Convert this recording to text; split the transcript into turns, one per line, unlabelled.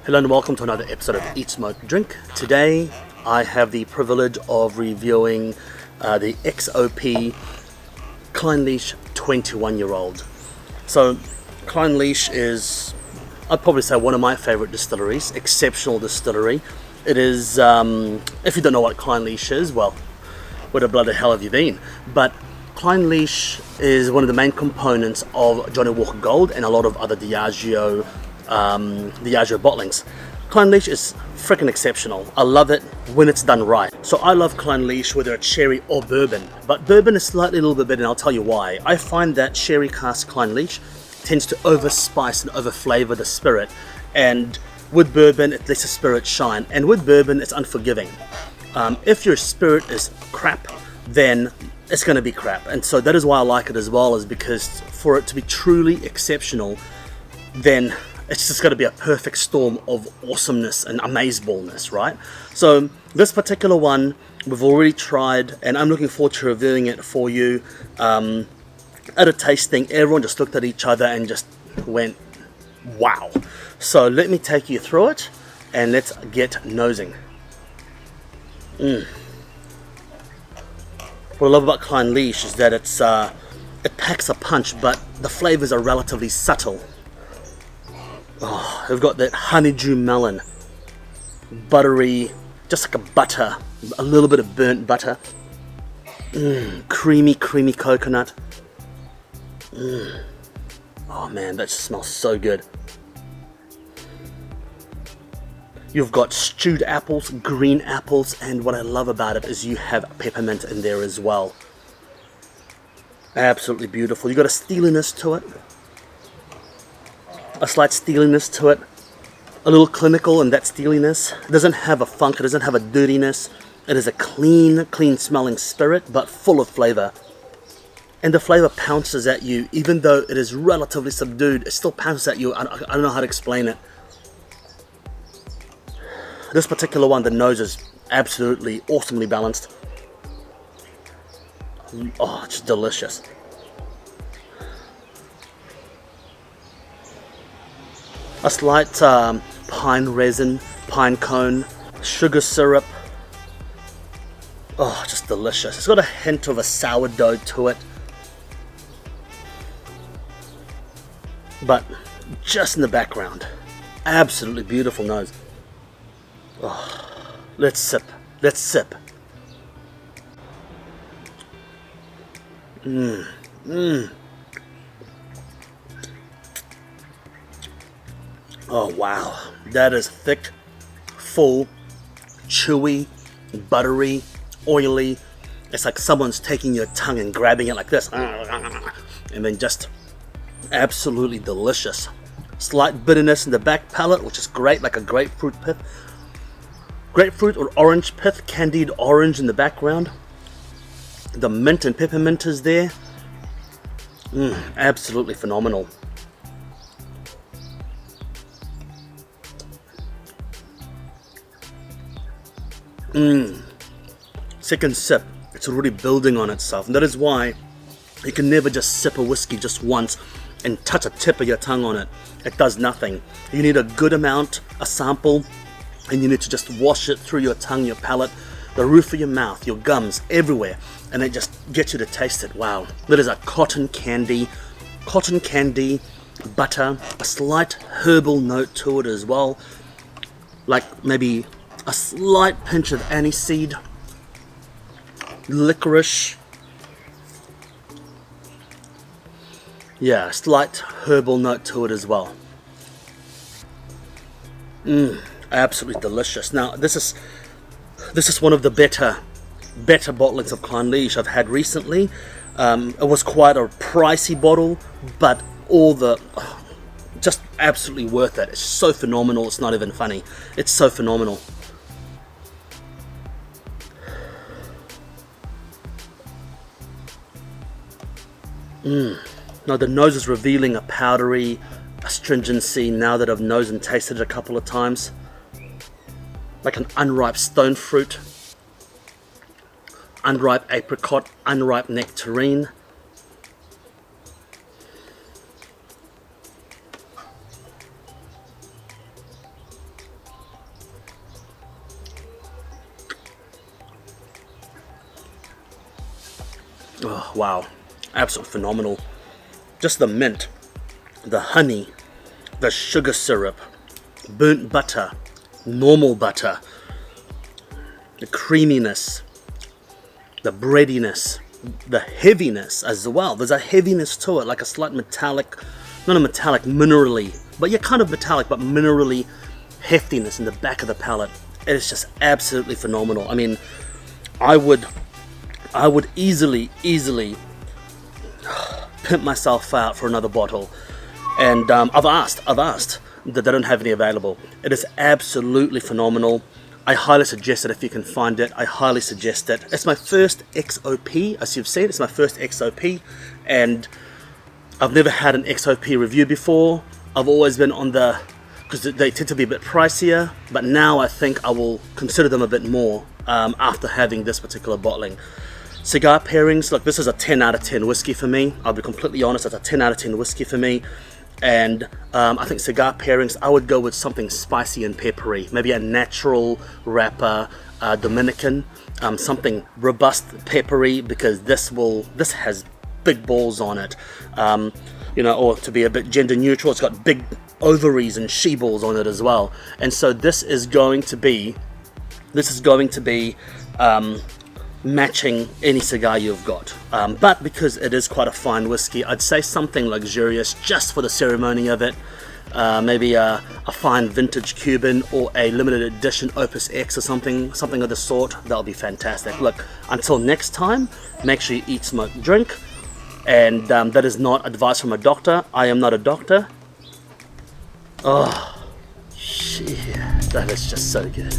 Hello and welcome to another episode of Eat, Smoke, Drink. Today I have the privilege of reviewing the XOP Clynelish 21-year-old. So Clynelish is, I'd probably say, one of my favorite distilleries. Exceptional distillery. It is, if you don't know what Clynelish is, well, where the bloody hell have you been? But Clynelish is one of the main components of Johnnie Walker Gold and a lot of other Diageo bottlings. Clynelish is freaking exceptional. I love it when it's done right. So I love Clynelish whether it's sherry or bourbon, but bourbon is slightly a little bit better, and I'll tell you why. I find that sherry cask Clynelish tends to overspice and overflavor the spirit, and with bourbon it lets the spirit shine, and with bourbon it's unforgiving. If your spirit is crap, then it's going to be crap, and so that is why I like it as well, is because for it to be truly exceptional, then it's just going to be a perfect storm of awesomeness and amazeballeness, right? So this particular one we've already tried, and I'm looking forward to reviewing it for you. At a tasting, everyone just looked at each other and just went, wow. So let me take you through it and let's get nosing. What I love about Clynelish is that it packs a punch, but the flavors are relatively subtle. Oh, we've got that honeydew melon, buttery, just like a butter, a little bit of burnt butter, creamy coconut. Oh man, that just smells so good. You've got stewed apples, green apples, and what I love about it is you have peppermint in there as well. Absolutely beautiful. You've got a steeliness to it. A slight steeliness to it, a little clinical in that steeliness. It doesn't have a funk, it doesn't have a dirtiness. It is a clean smelling spirit, but full of flavor. And the flavor pounces at you, even though it is relatively subdued, it still pounces at you. I don't know how to explain it. This particular one, the nose is absolutely awesomely balanced. Oh, it's delicious. A slight pine resin, pine cone, sugar syrup. Oh, just delicious. It's got a hint of a sourdough to it, but just in the background. Absolutely beautiful nose. Oh, let's sip. Let's sip. Oh wow, that is thick, full, chewy, buttery, oily. It's like someone's taking your tongue and grabbing it like this, and then just absolutely delicious. Slight bitterness in the back palate, which is great, like a grapefruit pith. Grapefruit or orange pith, candied orange in the background. The mint and peppermint is there. Absolutely phenomenal. Second sip, it's already building on itself, and that is why you can never just sip a whiskey just once and touch a tip of your tongue on it. It does nothing. You need a good amount, a sample, and you need to just wash it through your tongue, your palate, the roof of your mouth, your gums, everywhere, and it just gets you to taste it. Wow, that is a cotton candy, butter, a slight herbal note to it as well, like maybe a slight pinch of aniseed, licorice. Yeah, a slight herbal note to it as well. Absolutely delicious. Now, this is one of the better bottlings of Clynelish I've had recently. It was quite a pricey bottle, but just absolutely worth it. It's so phenomenal. It's not even funny. It's so phenomenal. Now the nose is revealing a powdery astringency now that I've nosed and tasted it a couple of times. Like an unripe stone fruit, unripe apricot, unripe nectarine. Oh, wow. Absolutely phenomenal. Just the mint, the honey, the sugar syrup, burnt butter, normal butter, the creaminess, the breadiness, the heaviness as well. There's a heaviness to it, like a slight metallic, not a metallic, minerally, but yeah, kind of metallic, but minerally heftiness in the back of the palate. It is just absolutely phenomenal. I mean, I would easily pimp myself out for another bottle, and I've asked that they don't have any available. It is absolutely phenomenal. I highly suggest it if you can find it. I highly suggest it. It's my first XOP, as you've seen. It's my first XOP, and I've never had an XOP review before. I've always been on the, because they tend to be a bit pricier, but now I think I will consider them a bit more after having this particular bottling. Cigar pairings, look, this is a 10 out of 10 whiskey for me. I'll be completely honest, it's a 10 out of 10 whiskey for me. And I think cigar pairings, I would go with something spicy and peppery, maybe a natural wrapper, Dominican, something robust peppery, because this has big balls on it, you know, or to be a bit gender neutral, it's got big ovaries and she balls on it as well. And so this is going to be matching any cigar you've got, but because it is quite a fine whiskey, I'd say something luxurious just for the ceremony of it. Maybe a fine vintage Cuban or a limited edition Opus X or something of the sort. That'll be fantastic. Look, until next time, make sure you eat, smoke, drink, and that is not advice from a doctor. I am not a doctor. Oh shit, that is just so good.